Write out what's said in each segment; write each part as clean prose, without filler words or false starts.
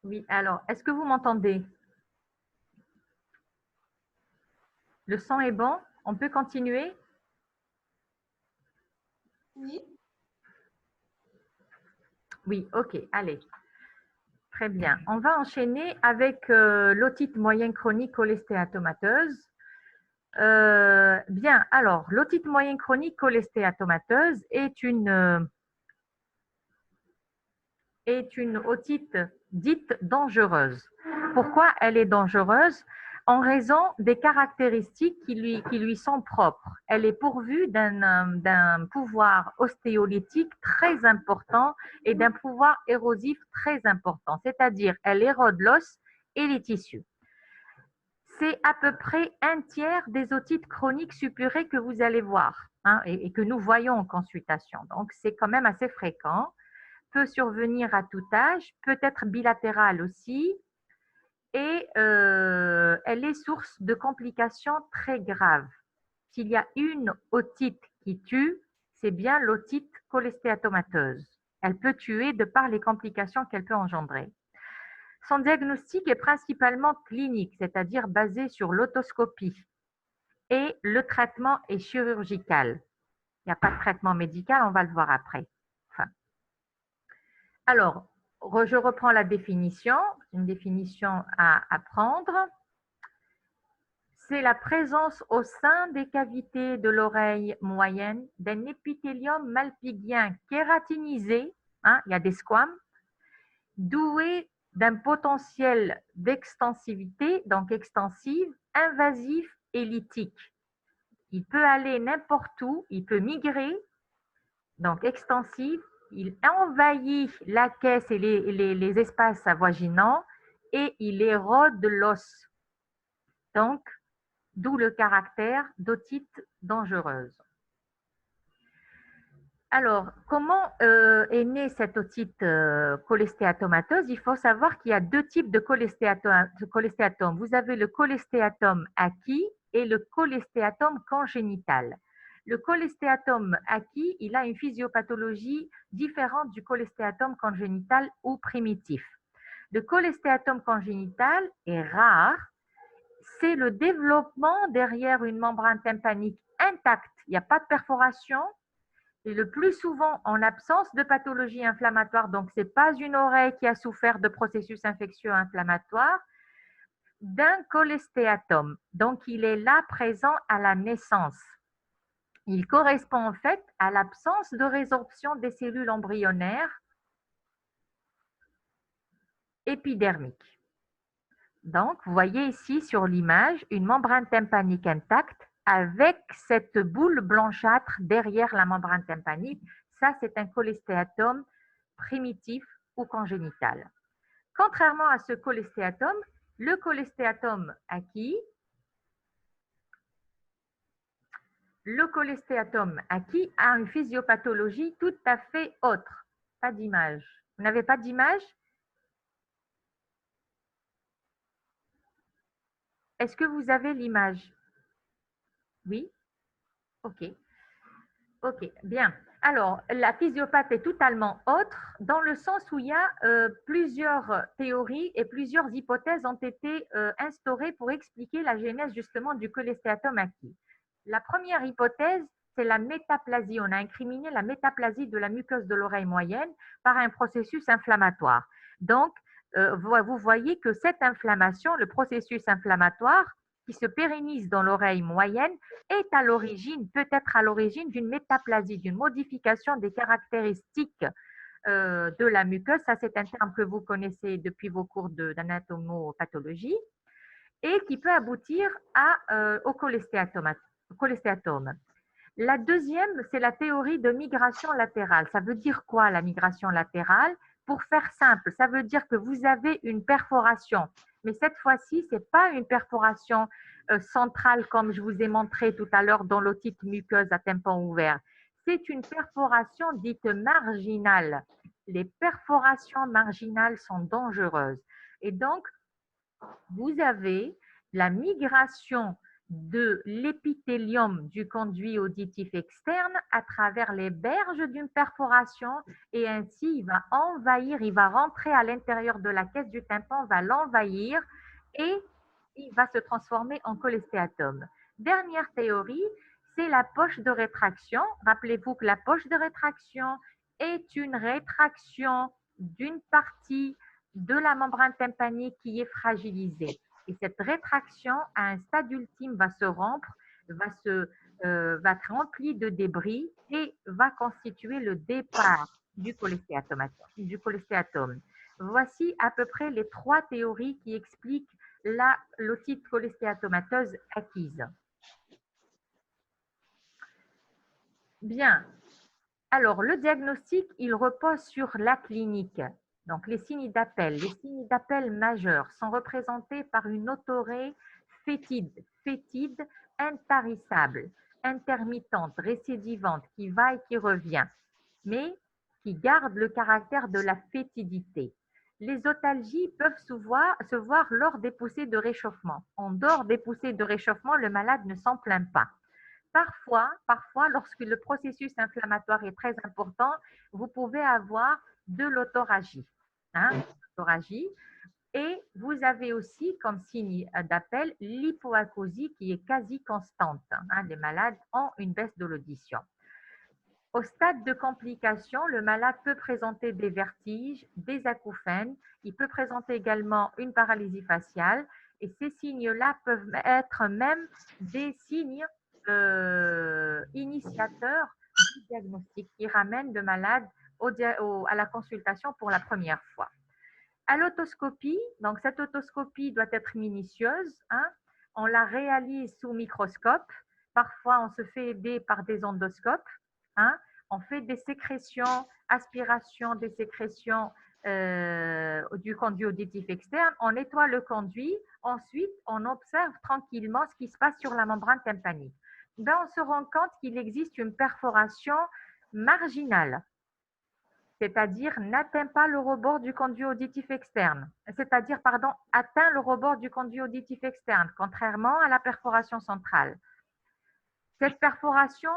Oui, alors, est-ce que vous m'entendez? Le son est bon? On peut continuer? Oui, Oui, ok, allez. Très bien. On va enchaîner avec l'otite moyenne chronique cholestéatomateuse. Bien, alors, l'otite moyenne chronique cholestéatomateuse est une otite dite dangereuse. Pourquoi elle est dangereuse? En raison des caractéristiques qui lui sont propres. Elle est pourvue d'un pouvoir ostéolytique très important et d'un pouvoir érosif très important, c'est-à-dire elle érode l'os et les tissus. C'est à peu près un tiers des otites chroniques suppurées que vous allez voir, hein, et que nous voyons en consultation. Donc, c'est quand même assez fréquent, peut survenir à tout âge, peut être bilatérale aussi, et elle est source de complications très graves. S'il y a une otite qui tue, c'est bien l'otite cholestéatomateuse. Elle peut tuer de par les complications qu'elle peut engendrer. Son diagnostic est principalement clinique, c'est-à-dire basé sur l'autoscopie, et le traitement est chirurgical. Il n'y a pas de traitement médical, on va le voir après. Enfin, alors, je reprends la définition, une définition à apprendre. C'est la présence au sein des cavités de l'oreille moyenne d'un épithélium malpigien kératinisé, hein, il y a des squames, doué d'un potentiel d'extensivité, donc extensive, invasif et lytique. Il peut aller n'importe où, il peut migrer, donc extensive, il envahit la caisse et les espaces avoisinants et il érode l'os. Donc, d'où le caractère d'otite dangereuse. Alors, comment est née cette otite cholestéatomateuse? Il faut savoir qu'il y a deux types de cholestéatome. Vous avez le cholestéatome acquis et le cholestéatome congénital. Le cholestéatome acquis, il a une physiopathologie différente du cholestéatome congénital ou primitif. Le cholestéatome congénital est rare, c'est le développement derrière une membrane tympanique intacte. Il n'y a pas de perforation, et le plus souvent en absence de pathologie inflammatoire. Donc, ce n'est pas une oreille qui a souffert de processus infectieux inflammatoires, d'un cholestéatome. Donc, il est là présent à la naissance. Il correspond en fait à l'absence de résorption des cellules embryonnaires épidermiques. Donc, vous voyez ici sur l'image une membrane tympanique intacte avec cette boule blanchâtre derrière la membrane tympanique. Ça, c'est un cholestéatome primitif ou congénital. Contrairement à ce cholestéatome, le cholestéatome acquis, a une physiopathologie tout à fait autre. Pas d'image. Vous n'avez pas d'image? Est-ce que vous avez l'image? Oui? Ok. Ok, bien. Alors, la physiopathe est totalement autre dans le sens où il y a plusieurs théories et plusieurs hypothèses ont été instaurées pour expliquer la genèse justement du cholestéatome acquis. La première hypothèse, c'est la métaplasie. On a incriminé la métaplasie de la muqueuse de l'oreille moyenne par un processus inflammatoire. Donc, vous voyez que cette inflammation, le processus inflammatoire qui se pérennise dans l'oreille moyenne, est à l'origine, peut être à l'origine d'une métaplasie, d'une modification des caractéristiques de la muqueuse. Ça, c'est un terme que vous connaissez depuis vos cours d'anatomopathologie et qui peut aboutir au cholestéatome. La deuxième, c'est la théorie de migration latérale. Ça veut dire quoi la migration latérale? Pour faire simple, ça veut dire que vous avez une perforation, mais cette fois-ci, ce n'est pas une perforation centrale comme je vous ai montré tout à l'heure dans l'otite muqueuse à tympan ouvert. C'est une perforation dite marginale. Les perforations marginales sont dangereuses. Et donc, vous avez la migration de l'épithélium du conduit auditif externe à travers les berges d'une perforation et ainsi il va envahir, il va rentrer à l'intérieur de la caisse du tympan, va l'envahir et il va se transformer en cholestéatome. Dernière théorie, c'est la poche de rétraction. Rappelez-vous que la poche de rétraction est une rétraction d'une partie de la membrane tympanique qui est fragilisée. Et cette rétraction, à un stade ultime, va se rompre, va être remplie de débris et va constituer le départ du cholestéatome. Voici à peu près les 3 théories qui expliquent la l'otite cholestéatomateuse acquise. Bien. Alors, le diagnostic, il repose sur la clinique. Donc, les signes d'appel. Les signes d'appel majeurs sont représentés par une autorée fétide, intarissable, intermittente, récidivante, qui va et qui revient, mais qui garde le caractère de la fétidité. Les otalgies peuvent se voir lors des poussées de réchauffement. En dehors des poussées de réchauffement, le malade ne s'en plaint pas. Parfois, lorsque le processus inflammatoire est très important, vous pouvez avoir de l'autorragie. Et vous avez aussi comme signe d'appel l'hypoacousie qui est quasi constante. Les malades ont une baisse de l'audition. Au stade de complication, le malade peut présenter des vertiges, des acouphènes. Il peut présenter également une paralysie faciale. Et ces signes-là peuvent être même des signes initiateurs du diagnostic qui ramènent le malade à la consultation pour la première fois. À l'autoscopie, donc cette autoscopie doit être minutieuse. On la réalise sous microscope. Parfois, on se fait aider par des endoscopes. On fait des sécrétions, aspiration des sécrétions du conduit auditif externe. On nettoie le conduit. Ensuite, on observe tranquillement ce qui se passe sur la membrane tympanique. On se rend compte qu'il existe une perforation marginale, c'est-à-dire n'atteint pas le rebord du conduit auditif externe, atteint le rebord du conduit auditif externe, contrairement à la perforation centrale. Cette perforation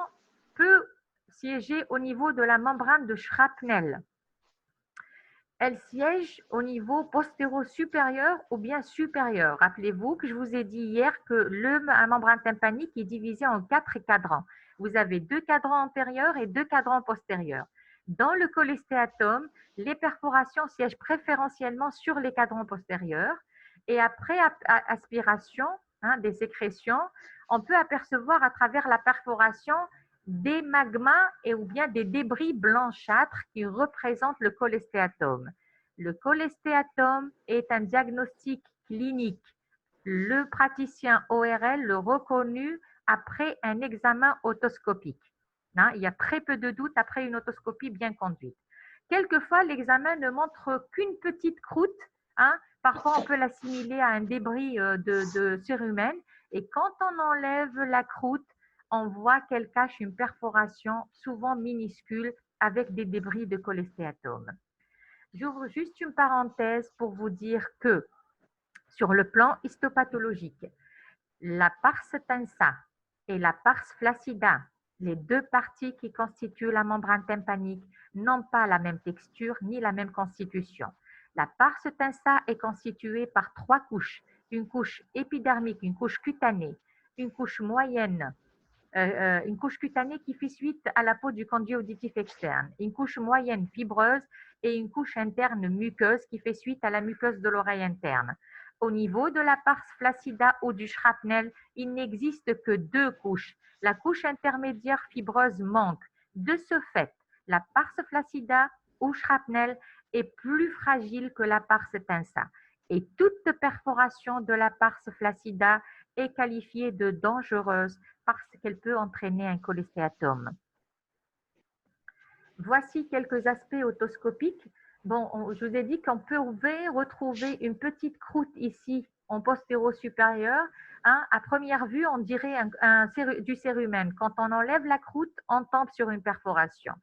peut siéger au niveau de la membrane de Schrapnel. Elle siège au niveau postéro-supérieur ou bien supérieur. Rappelez-vous que je vous ai dit hier que la membrane tympanique est divisée en 4 cadrans. Vous avez 2 cadrans antérieurs et 2 cadrans postérieurs. Dans le cholestéatome, les perforations siègent préférentiellement sur les cadrans postérieurs et après aspiration des sécrétions, on peut apercevoir à travers la perforation des magmas ou bien des débris blanchâtres qui représentent le cholestéatome. Le cholestéatome est un diagnostic clinique. Le praticien ORL le reconnu après un examen otoscopique. Il y a très peu de doute après une otoscopie bien conduite. Quelquefois, l'examen ne montre qu'une petite croûte. Parfois, on peut l'assimiler à un débris de cérumen. Et quand on enlève la croûte, on voit qu'elle cache une perforation souvent minuscule avec des débris de cholestéatome. J'ouvre juste une parenthèse pour vous dire que sur le plan histopathologique, la pars tensa et la pars flaccida, les 2 parties qui constituent la membrane tympanique, n'ont pas la même texture ni la même constitution. La pars tensa est constituée par 3 couches, une couche épidermique, une couche cutanée, une couche moyenne, une couche cutanée qui fait suite à la peau du conduit auditif externe, une couche moyenne fibreuse et une couche interne muqueuse qui fait suite à la muqueuse de l'oreille interne. Au niveau de la pars flaccida ou du shrapnel, il n'existe que 2 couches. La couche intermédiaire fibreuse manque. De ce fait, la pars flaccida ou shrapnel est plus fragile que la pars tensa. Et toute perforation de la pars flaccida est qualifiée de dangereuse parce qu'elle peut entraîner un cholestéatome. Voici quelques aspects otoscopiques. Je vous ai dit qu'on pouvait retrouver une petite croûte ici en postéro-supérieur. À première vue, on dirait du cérumen. Quand on enlève la croûte, on tombe sur une perforation.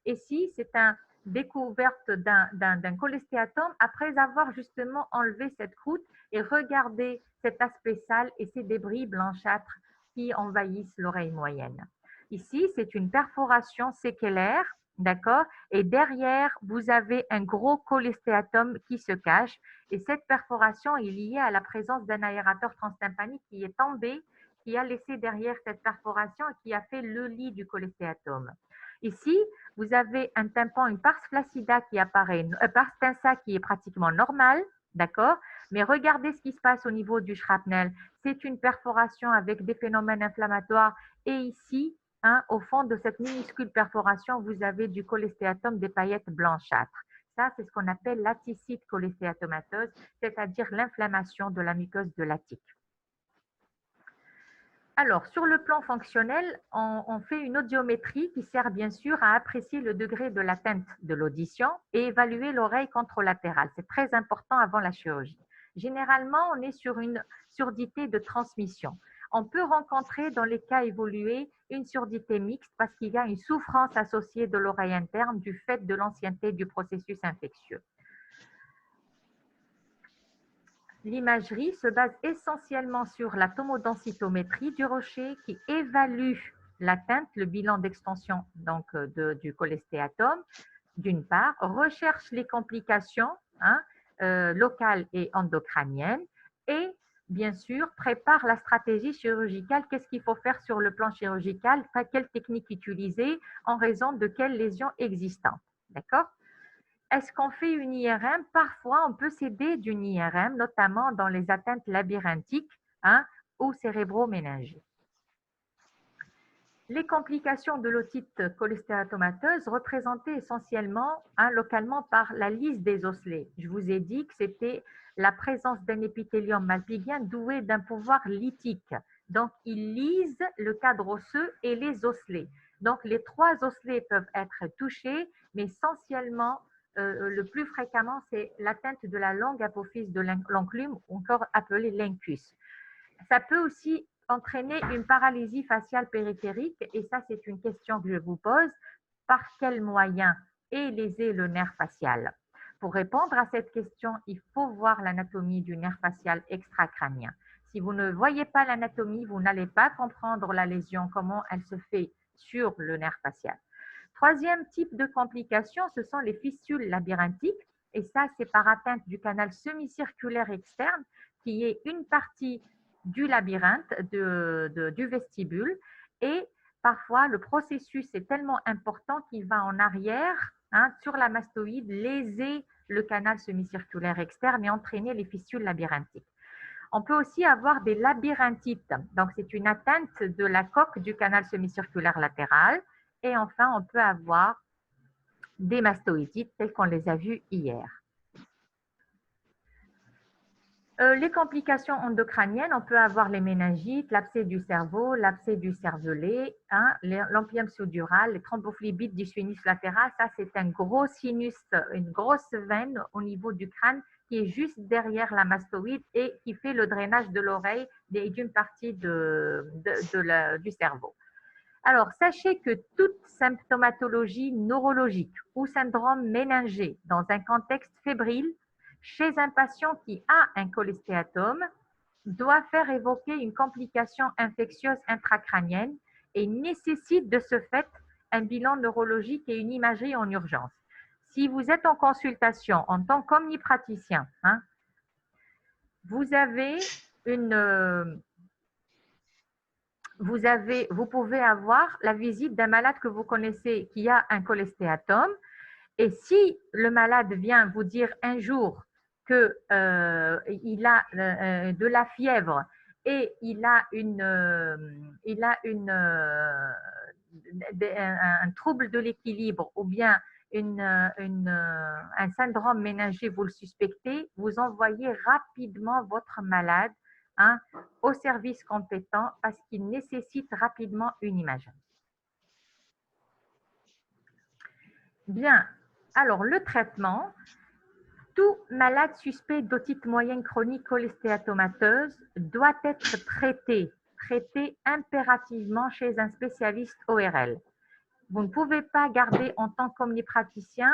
Ici, c'est une découverte d'un cholestéatome après avoir justement enlevé cette croûte et regardé cet aspect sale et ces débris blanchâtres qui envahissent l'oreille moyenne. Ici, c'est une perforation séquelaire, d'accord? Et derrière, vous avez un gros cholestéatome qui se cache. Et cette perforation est liée à la présence d'un aérateur transtympanique qui est tombé, qui a laissé derrière cette perforation et qui a fait le lit du cholestéatome. Ici, vous avez un tympan, une pars flaccida qui apparaît, pars tensa qui est pratiquement normale, d'accord? Mais regardez ce qui se passe au niveau du shrapnel. C'est une perforation avec des phénomènes inflammatoires. Et ici, hein, au fond de cette minuscule perforation, vous avez du cholestéatome, des paillettes blanchâtres. Ça, c'est ce qu'on appelle l'aticite cholestéatomateuse, c'est-à-dire l'inflammation de la muqueuse de l'attique. Alors, sur le plan fonctionnel, on fait une audiométrie qui sert bien sûr à apprécier le degré de l'atteinte de l'audition et évaluer l'oreille contralatérale. C'est très important avant la chirurgie. Généralement, on est sur une surdité de transmission. On peut rencontrer dans les cas évolués une surdité mixte parce qu'il y a une souffrance associée de l'oreille interne du fait de l'ancienneté du processus infectieux. L'imagerie se base essentiellement sur la tomodensitométrie du rocher qui évalue l'atteinte, le bilan d'extension du cholestéatome, d'une part, recherche les complications locales et endocrâniennes et bien sûr prépare la stratégie chirurgicale. Qu'est-ce qu'il faut faire sur le plan chirurgical? Quelle technique utiliser en raison de quelles lésions existantes? D'accord? Est-ce qu'on fait une IRM? Parfois, on peut s'aider d'une IRM, notamment dans les atteintes labyrinthiques ou cérébro-méningées. Les complications de l'otite cholestéatomateuse représentées essentiellement localement par la lyse des osselets. Je vous ai dit que c'était la présence d'un épithélium malpigien doué d'un pouvoir lytique. Donc, il lise le cadre osseux et les osselets. Donc, les trois osselets peuvent être touchés, mais essentiellement, le plus fréquemment, c'est l'atteinte de la longue apophyse de l'enclume, encore appelée l'incus. Ça peut aussi entraîner une paralysie faciale périphérique, et ça, c'est une question que je vous pose. Par quel moyen est lésé le nerf facial? Pour répondre à cette question, il faut voir l'anatomie du nerf facial extracrânien. Si vous ne voyez pas l'anatomie, vous n'allez pas comprendre la lésion, comment elle se fait sur le nerf facial. Troisième type de complication, ce sont les fistules labyrinthiques. Et ça, c'est par atteinte du canal semi-circulaire externe, qui est une partie du labyrinthe, du vestibule. Et parfois, le processus est tellement important qu'il va en arrière, sur la mastoïde, léser le canal semi-circulaire externe et entraîner les fistules labyrinthiques. On peut aussi avoir des labyrinthites. Donc, c'est une atteinte de la coque du canal semi-circulaire latéral. Et enfin, on peut avoir des mastoïdites tels qu'on les a vus hier. Les complications endocrâniennes, on peut avoir les méningites, l'abcès du cerveau, l'abcès du cervelet, l'ampium sous-dural, les thrombophlébites du sinus latéral. Ça, c'est un gros sinus, une grosse veine au niveau du crâne qui est juste derrière la mastoïde et qui fait le drainage de l'oreille et d'une partie du cerveau. Alors, sachez que toute symptomatologie neurologique ou syndrome méningé dans un contexte fébrile chez un patient qui a un cholestéatome doit faire évoquer une complication infectieuse intracrânienne et nécessite de ce fait un bilan neurologique et une imagerie en urgence. Si vous êtes en consultation en tant qu'omnipraticien, vous avez vous pouvez avoir la visite d'un malade que vous connaissez qui a un cholestéatome. Et si le malade vient vous dire un jour qu'il a de la fièvre et il a un trouble de l'équilibre ou bien un syndrome méningé, vous le suspectez, vous envoyez rapidement votre malade au service compétent parce qu'il nécessite rapidement une imagerie. Bien, alors le traitement, tout malade suspect d'otite moyenne chronique cholestéatomateuse doit être traité impérativement chez un spécialiste ORL. Vous ne pouvez pas garder en tant qu'omnipraticien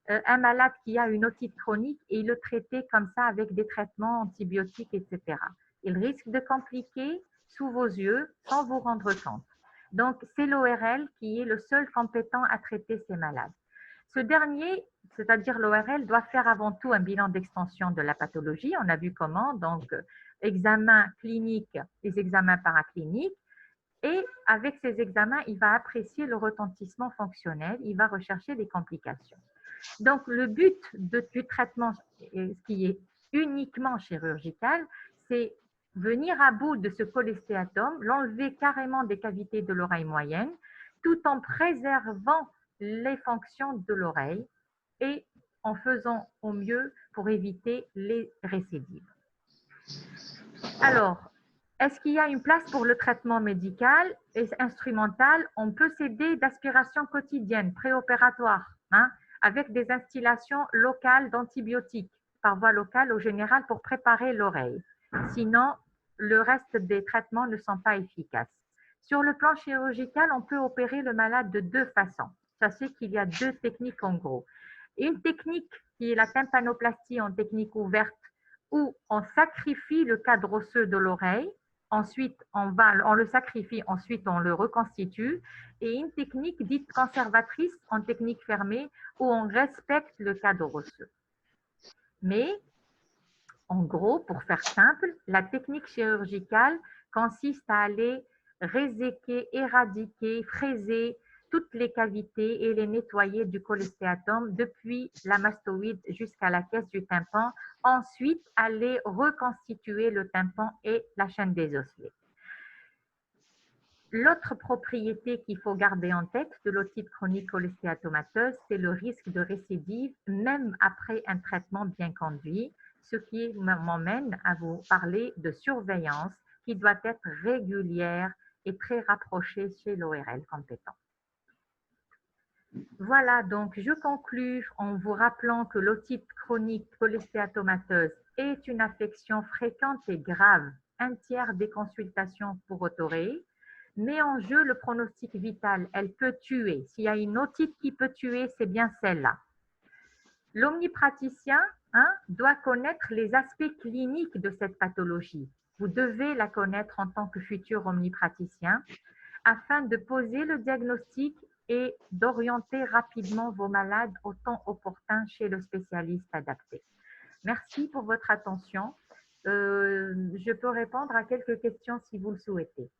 un malade qui a une otite chronique et le traiter comme ça avec des traitements antibiotiques, etc. Il risque de compliquer sous vos yeux sans vous rendre compte. Donc, c'est l'ORL qui est le seul compétent à traiter ces malades. Ce dernier, c'est-à-dire l'ORL, doit faire avant tout un bilan d'extension de la pathologie. On a vu comment, donc, examens cliniques, les examens paracliniques. Et avec ces examens, il va apprécier le retentissement fonctionnel, il va rechercher des complications. Donc, le but du traitement, qui est uniquement chirurgical, c'est venir à bout de ce cholestéatome, l'enlever carrément des cavités de l'oreille moyenne, tout en préservant les fonctions de l'oreille et en faisant au mieux pour éviter les récidives. Alors, est-ce qu'il y a une place pour le traitement médical et instrumental? On peut s'aider d'aspiration quotidienne, préopératoire, avec des instillations locales d'antibiotiques, par voie locale au général pour préparer l'oreille. Sinon, le reste des traitements ne sont pas efficaces. Sur le plan chirurgical, on peut opérer le malade de deux façons. Sachez qu'il y a deux techniques en gros. Une technique qui est la tympanoplastie en technique ouverte, où on sacrifie le cadre osseux de l'oreille, ensuite on le sacrifie, ensuite on le reconstitue, et une technique dite conservatrice en technique fermée, où on respecte le cadre osseux. Mais, en gros, pour faire simple, la technique chirurgicale consiste à aller réséquer, éradiquer, fraiser toutes les cavités et les nettoyer du cholestéatome depuis la mastoïde jusqu'à la caisse du tympan. Ensuite, aller reconstituer le tympan et la chaîne des osselets. L'autre propriété qu'il faut garder en tête de l'otite chronique cholestéatomateuse, c'est le risque de récidive, même après un traitement bien conduit, ce qui m'emmène à vous parler de surveillance qui doit être régulière et très rapprochée chez l'ORL compétent. Voilà, donc je conclus en vous rappelant que l'otite chronique cholestéatomateuse est une affection fréquente et grave. Un tiers des consultations pour otorrhée met en jeu le pronostic vital. Elle peut tuer. S'il y a une otite qui peut tuer, c'est bien celle-là. L'omnipraticien doit connaître les aspects cliniques de cette pathologie. Vous devez la connaître en tant que futur omnipraticien afin de poser le diagnostic et d'orienter rapidement vos malades au temps opportun chez le spécialiste adapté. Merci pour votre attention. Je peux répondre à quelques questions si vous le souhaitez.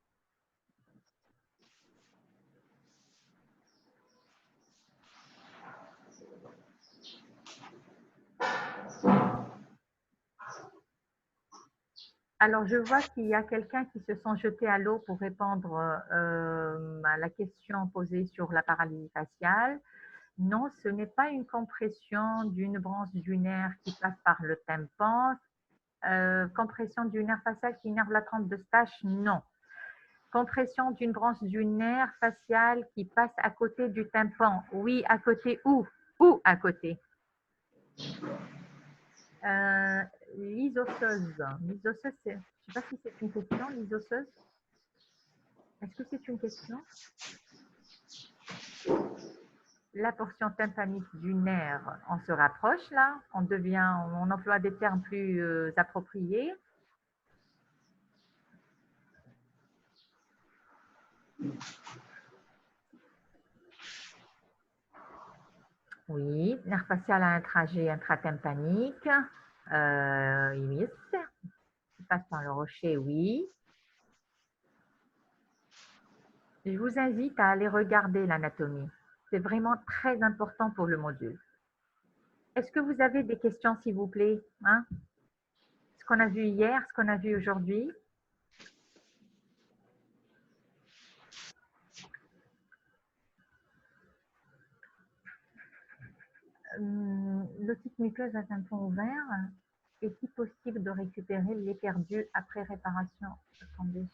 Alors, je vois qu'il y a quelqu'un qui se sent jeté à l'eau pour répondre à la question posée sur la paralysie faciale. Non, ce n'est pas une compression d'une branche du nerf qui passe par le tympan. Compression du nerf facial qui innerve la trempe de Stache, non. Compression d'une branche du nerf facial qui passe à côté du tympan. Oui, à côté où? Où à côté? L'isosseuse. L'isosseuse, je ne sais pas si c'est une question, l'isosseuse. Est-ce que c'est une question? La portion tympanique du nerf, on se rapproche là, on emploie des termes plus appropriés. Oui, nerf facial a un trajet intratympanique. Oui, il passe par le rocher, oui. Je vous invite à aller regarder l'anatomie. C'est vraiment très important pour le module. Est-ce que vous avez des questions, s'il vous plaît? Ce qu'on a vu hier, ce qu'on a vu aujourd'hui? L'otite muqueuse à tympan ouvert, est-il possible de récupérer les perdus après réparation? Attendez.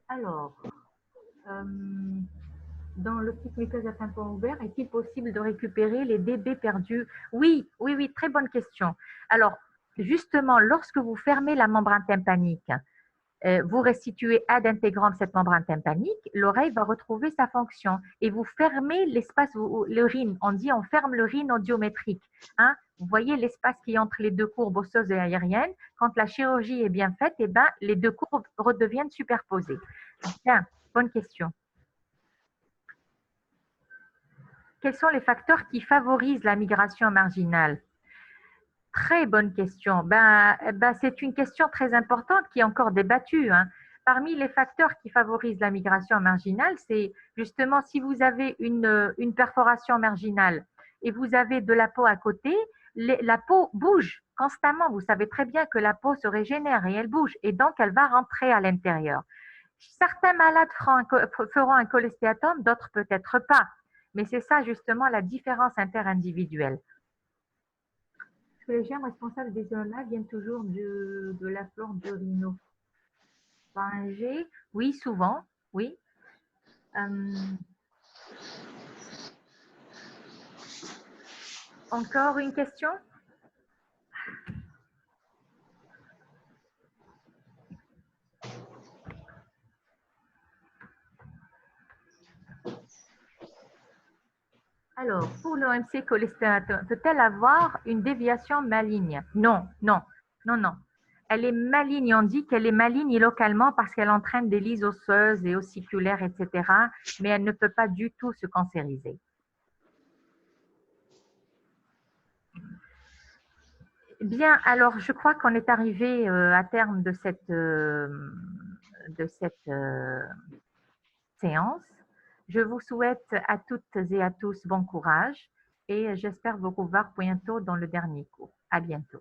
Alors, dans l'otite muqueuse à tympan ouvert, est-il possible de récupérer les dB perdus? Oui, oui, oui, très bonne question. Alors, justement, lorsque vous fermez la membrane tympanique, vous restituez ad intégrant cette membrane tympanique, l'oreille va retrouver sa fonction et vous fermez l'espace, l'urine. On dit on ferme l'urine audiométrique. Vous voyez l'espace qui est entre les deux courbes osseuses et aériennes. Quand la chirurgie est bien faite, eh ben, les deux courbes redeviennent superposées. Bien, bonne question. Quels sont les facteurs qui favorisent la migration marginale? Très bonne question. C'est une question très importante qui est encore débattue, hein. Parmi les facteurs qui favorisent la migration marginale, c'est justement si vous avez une perforation marginale et vous avez de la peau à côté, la peau bouge constamment. Vous savez très bien que la peau se régénère et elle bouge et donc elle va rentrer à l'intérieur. Certains malades feront un cholestéatome, d'autres peut-être pas. Mais c'est ça justement la différence interindividuelle. Est-ce que les germes responsables des EMA viennent toujours de la flore de rhinopharyngée? Oui, souvent, oui. Encore une question? Alors, pour l'OMC cholestéatome, peut-elle avoir une déviation maligne? Non, non, non, non. Elle est maligne, on dit qu'elle est maligne localement parce qu'elle entraîne des lyses osseuses et ossiculaires, etc. Mais elle ne peut pas du tout se cancériser. Bien, alors je crois qu'on est arrivé à terme de cette séance. Je vous souhaite à toutes et à tous bon courage et j'espère vous revoir bientôt dans le dernier cours. À bientôt.